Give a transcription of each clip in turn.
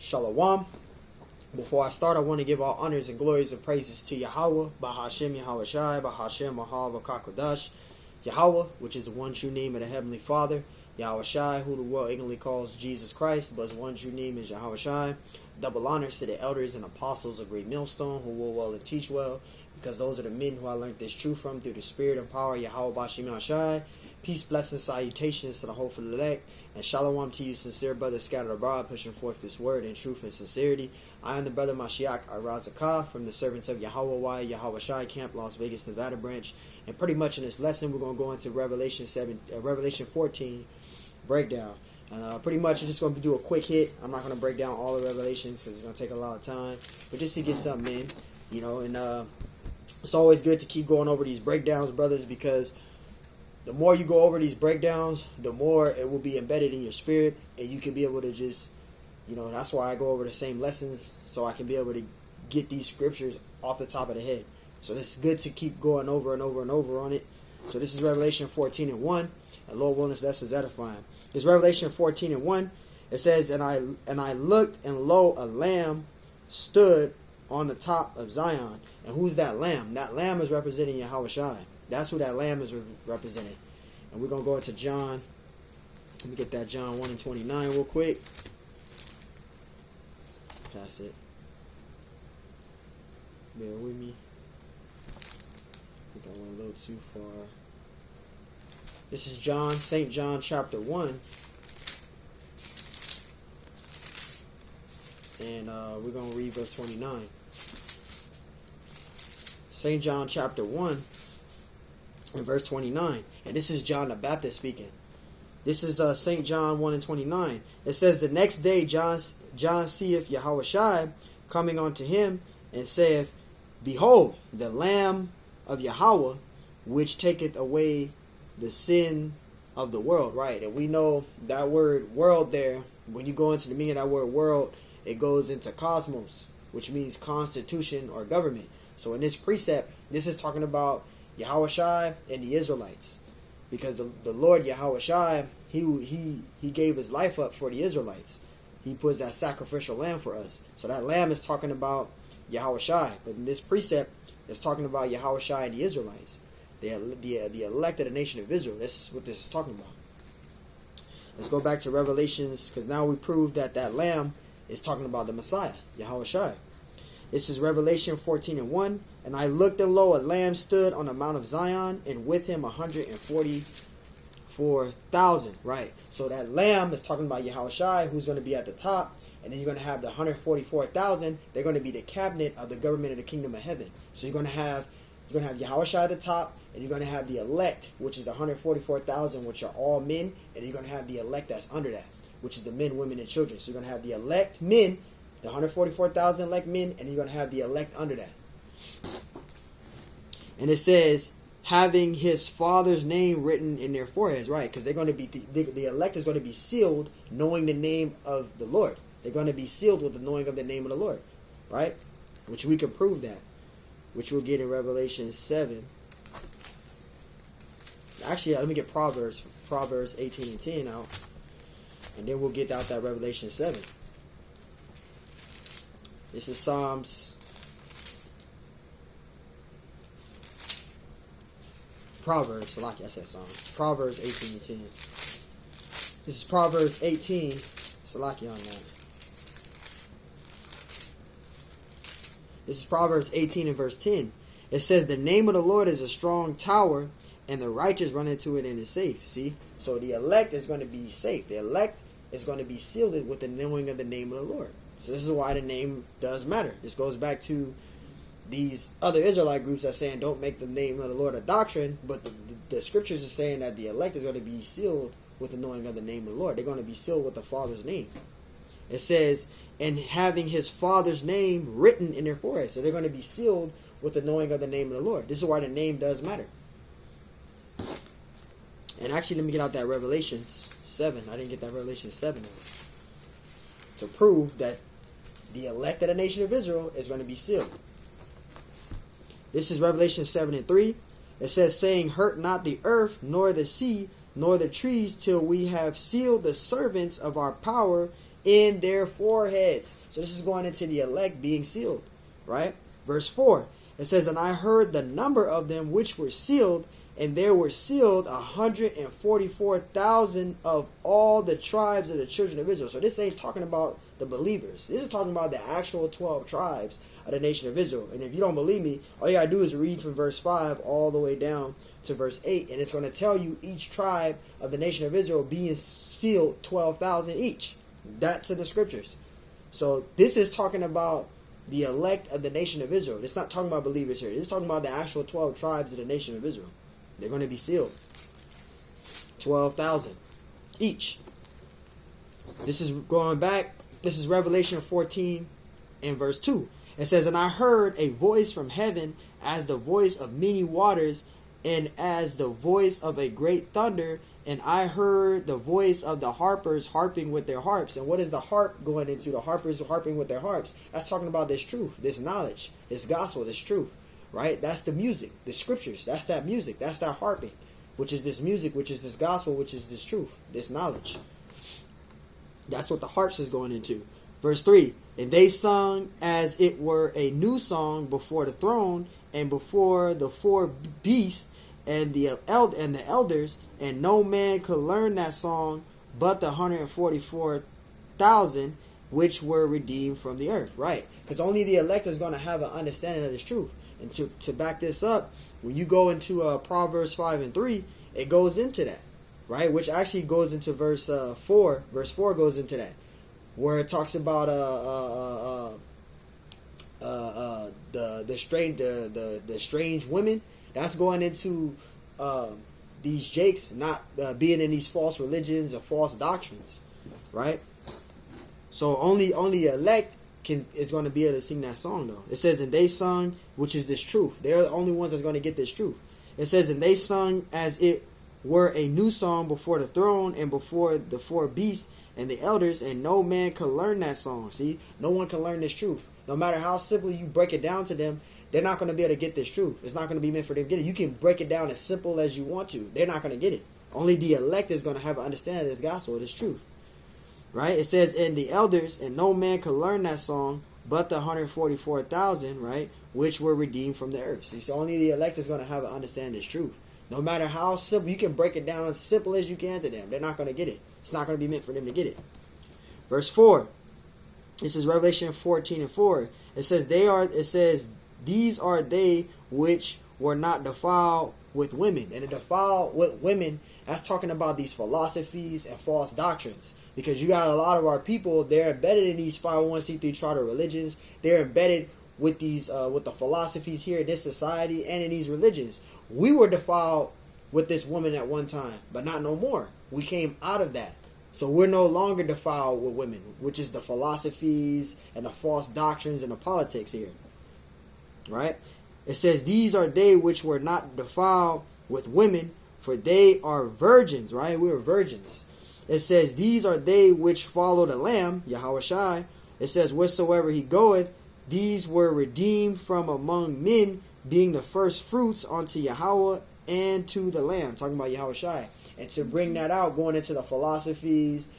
Shalom. Before I start, I want to give all honors and glories and praises to Yahweh, Bahashem Yahweh Shai, Bahashem Mahal Vakakodash, Yahweh, which is the one true name of the Heavenly Father, Yahweh Shai, who the world ignorantly calls Jesus Christ, but his one true name is Yahweh Shai. Double honors to the elders and apostles of Great Millstone, who will well and teach well, because those are the men who I learned this truth from through the spirit and power of Yahweh Bashem Yahweh Shai. Peace, blessings, salutations to the hopeful elect, and shalom to you, sincere brothers scattered abroad, pushing forth this word in truth and sincerity. I am the brother Mashiach Arazakah from the servants of Yahweh Yahweh Shai Camp, Las Vegas, Nevada branch. And pretty much in this lesson, we're going to go into Revelation 14 breakdown. And pretty much, I'm just going to do a quick hit. I'm not going to break down all the revelations because it's going to take a lot of time. But just to get something in, you know, and it's always good to keep going over these breakdowns, brothers, because the more you go over these breakdowns, the more it will be embedded in your spirit, and you can be able to just, you know, that's why I go over the same lessons, so I can be able to get these scriptures off the top of the head. So it's good to keep going over and over and over on it. So this is Revelation 14:1, and Lord willing, that's as edifying. It's Revelation 14:1. It says, and I looked, and lo, a lamb stood on the top of Zion. And who's that lamb? That lamb is representing Yahweh Shai. That's who that lamb is representing. And we're going to go into John. Let me get that John 1:29 real quick. Pass it. Bear with me. I think I went a little too far. This is John, St. John chapter 1. And we're going to read verse 29. St. John chapter 1 and verse 29. And this is John the Baptist speaking. This is St. John 1:29. It says, the next day John seeth Yahweh Shai coming unto him, and saith, behold, the Lamb of Yahweh, which taketh away the sin of the world. Right, and we know that word world there, when you go into the meaning of that word world, it goes into cosmos, which means constitution or government. So in this precept, this is talking about Yahweh Shai and the Israelites, because the Lord Yahweh Shai, he gave his life up for the Israelites. He puts that sacrificial lamb for us. So that lamb is talking about Yahweh Shai, but in this precept, it's talking about Yahweh Shai and the Israelites, the elect of the nation of Israel. That's what this is talking about. Let's go back to Revelations, because now we prove that that lamb is talking about the Messiah, Yahweh Shai. This is Revelation 14:1. And I looked, and lo, a lamb stood on the Mount of Zion, and with him 144,000. Right. So that lamb is talking about Yahweh Shai, who's going to be at the top. And then you're going to have the 144,000. They're going to be the cabinet of the government of the kingdom of heaven. So you're going to have Yahweh Shai at the top, and you're going to have the elect, which is 144,000, which are all men. And you're going to have the elect that's under that, which is the men, women, and children. So you're going to have the elect men, the 144,000 elect men, and you're going to have the elect under that. And it says, having his father's name written in their foreheads, right? Because they're going to be the elect is going to be sealed, knowing the name of the Lord. They're going to be sealed with the knowing of the name of the Lord, right? Which we can prove that, which we'll get in Revelation 7. Actually, let me get Proverbs 18:10 out, and then we'll get out that Revelation 7. This is Proverbs 18:10. This is Proverbs 18. Salaki on that. This is Proverbs 18 and verse 10. It says, the name of the Lord is a strong tower, and the righteous run into it and is safe. See? So the elect is going to be safe. The elect is going to be sealed with the knowing of the name of the Lord. So this is why the name does matter. This goes back to these other Israelite groups that are saying don't make the name of the Lord a doctrine, but the scriptures are saying that the elect is going to be sealed with the knowing of the name of the Lord. They're going to be sealed with the Father's name. It says, and having his Father's name written in their forehead. So they're going to be sealed with the knowing of the name of the Lord. This is why the name does matter. And actually, let me get out that Revelation 7. I didn't get that Revelation 7 out. To prove that the elect of the nation of Israel is going to be sealed. This is Revelation 7:3. It says, saying, hurt not the earth, nor the sea, nor the trees, till we have sealed the servants of our power in their foreheads. So this is going into the elect being sealed, right? Verse 4, it says, and I heard the number of them which were sealed, and there were sealed 144,000 of all the tribes of the children of Israel. So this ain't talking about the believers. This is talking about the actual 12 tribes of the nation of Israel. And if you don't believe me, all you gotta do is read from verse 5 all the way down to verse 8, and it's going to tell you each tribe of the nation of Israel being sealed 12,000 each. That's in the scriptures. So this is talking about the elect of the nation of Israel. It's not talking about believers here. It's talking about the actual 12 tribes of the nation of Israel. They're going to be sealed. 12,000 each. This is going back. This is Revelation 14 and verse 2. It says, and I heard a voice from heaven as the voice of many waters and as the voice of a great thunder. And I heard the voice of the harpers harping with their harps. And what is the harp going into? The harpers harping with their harps. That's talking about this truth, this knowledge, this gospel, this truth. Right? That's the music, the scriptures. That's that music. That's that harping, which is this music, which is this gospel, which is this truth, this knowledge. That's what the harps is going into. Verse 3, and they sung as it were a new song before the throne and before the four beasts and the elders, and no man could learn that song but the 144,000 which were redeemed from the earth. Right? Because only the elect is going to have an understanding of this truth. And to back this up, when you go into Proverbs 5 and 3, it goes into that, right? Which actually goes into verse 4. Verse 4 goes into that, where it talks about the strange women. That's going into these jakes not being in these false religions or false doctrines, right? So only elect is going to be able to sing that song, though. It says, and they sung, which is this truth. They're the only ones that's going to get this truth. It says, and they sung as it were a new song before the throne and before the four beasts and the elders, and no man could learn that song. See, no one can learn this truth. No matter how simply you break it down to them, they're not going to be able to get this truth. It's not going to be meant for them to get it. You can break it down as simple as you want to. They're not going to get it. Only the elect is going to have an understanding of this gospel, this truth. Right? It says, and the elders, and no man could learn that song but the 144,000, right, which were redeemed from the earth. See, so only the elect is going to have an understanding of this truth. No matter how simple, you can break it down as simple as you can to them. They're not going to get it. It's not going to be meant for them to get it. Verse 4. This is Revelation 14 and 4. It says, these are they which were not defiled with women. And the defiled with women, that's talking about these philosophies and false doctrines. Because you got a lot of our people, they're embedded in these 501c3 charter religions. They're embedded with these, with the philosophies here in this society and in these religions. We were defiled with this woman at one time, but not no more. We came out of that. So we're no longer defiled with women, which is the philosophies and the false doctrines and the politics here. Right? It says, these are they which were not defiled with women, for they are virgins. Right? We were virgins. It says, these are they which follow the Lamb, Yahushua. It says, wheresoever he goeth, these were redeemed from among men, being the first fruits unto Yahweh and to the Lamb. Talking about Yahushua. And to bring that out, going into the philosophies,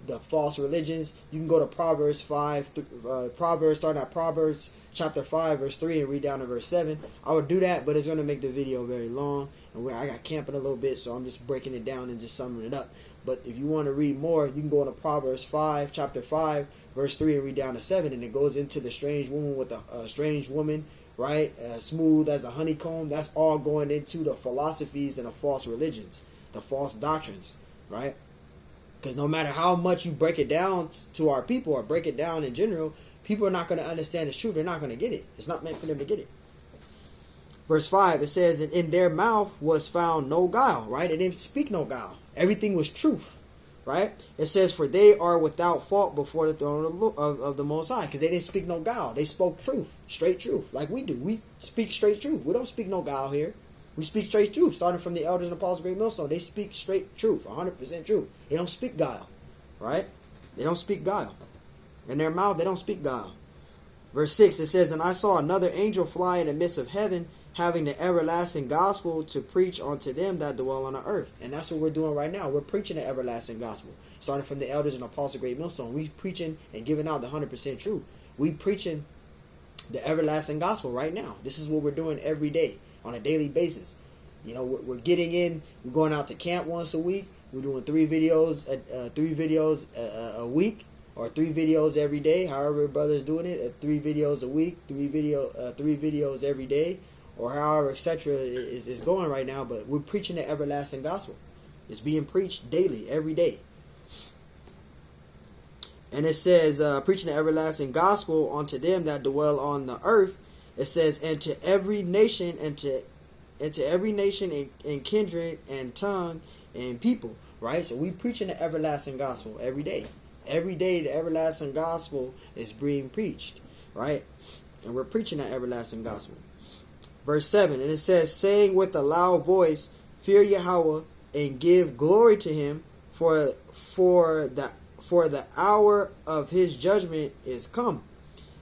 the false religions, you can go to Proverbs 5, starting at Proverbs chapter 5, verse 3, and read down to verse 7. I would do that, but it's going to make the video very long. And I got camping a little bit, so I'm just breaking it down and just summing it up. But if you want to read more, you can go into Proverbs 5, chapter 5, verse 3, and read down to 7. And it goes into the strange woman with the strange woman, right? Smooth as a honeycomb. That's all going into the philosophies and the false religions, the false doctrines, right? Because no matter how much you break it down to our people or break it down in general, people are not going to understand the truth. They're not going to get it. It's not meant for them to get it. Verse 5, it says, and in their mouth was found no guile, right? They didn't speak no guile. Everything was truth, right? It says, for they are without fault before the throne of the Most High, because they didn't speak no guile. They spoke truth, straight truth, like we do. We speak straight truth. We don't speak no guile here. We speak straight truth, starting from the elders and apostles of Great Millstone. They speak straight truth, 100% truth. They don't speak guile, right? They don't speak guile. In their mouth, they don't speak guile. Verse 6, it says, and I saw another angel fly in the midst of heaven, having the everlasting gospel to preach unto them that dwell on the earth. And that's what we're doing right now. We're preaching the everlasting gospel. starting from the elders and apostles of Great Millstone. We preaching and giving out the 100% truth. We preaching the everlasting gospel right now. This is what we're doing every day on a daily basis. You know, we're getting in. We're going out to camp once a week. We're doing 3 videos a week, or 3 videos every day. However, brother's doing it, 3 videos a week, 3 videos every day, or however, etc. is going right now. But we're preaching the everlasting gospel. It's being preached daily, every day. And it says, preaching the everlasting gospel unto them that dwell on the earth. It says, and to every nation, and to every nation and kindred and tongue and people. Right? So we preaching the everlasting gospel every day. Every day the everlasting gospel is being preached. Right? And we're preaching the everlasting gospel. Verse 7, and it says, saying with a loud voice, fear Yahweh and give glory to him, for the hour of his judgment is come,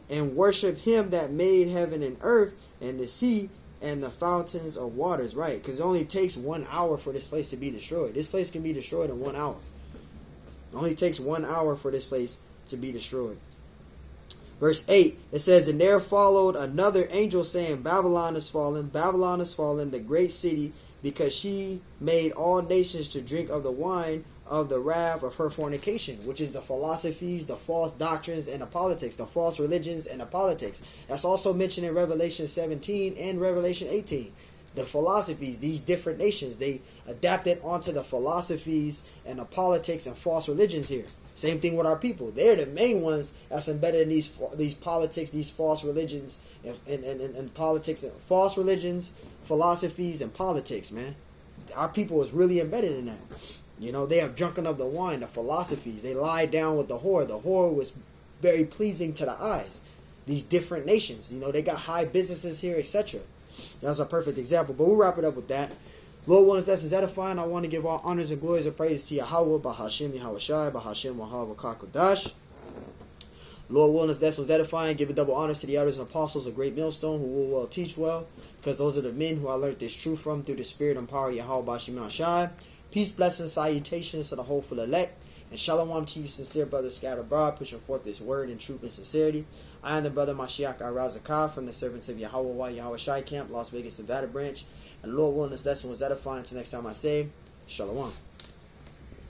and worship him that made heaven and earth and the sea and the fountains of waters. Right? Because it only takes 1 hour for this place to be destroyed. This place can be destroyed in 1 hour. It only takes 1 hour for this place to be destroyed. Verse 8, it says, and there followed another angel saying, Babylon is fallen, the great city, because she made all nations to drink of the wine of the wrath of her fornication, which is the philosophies, the false doctrines, and the politics, the false religions and the politics. That's also mentioned in Revelation 17 and Revelation 18. The philosophies, these different nations, they adapted onto the philosophies and the politics and false religions here. Same thing with our people. They're the main ones that's embedded in these politics, these false religions, and politics, and false religions, philosophies, and politics, man. Our people is really embedded in that. You know, they have drunken of the wine, the philosophies. They lied down with the whore. The whore was very pleasing to the eyes. These different nations, you know, they got high businesses here, etc. That's a perfect example. But we'll wrap it up with that. Lord willing, this is edifying. I want to give all honors and glories and praise to Yahweh, Bahashem Yahawashi, Bahashem Wahab Kakodash. Lord willing, this was edifying. Give a double honors to the elders and apostles of Great Millstone who will well teach well, because those are the men who I learned this truth from through the spirit and power of Yahweh Bahashem Yahawashi. Peace, blessings, salutations to the hopeful elect, and shalom to you, sincere brothers scattered abroad, pushing forth this word in truth and sincerity. I am the brother Mashiach Arazakah from the servants of Yahweh Yahawashi Camp, Las Vegas, Nevada branch. And Lord willing, this lesson was edifying. Until next time I say, shalom.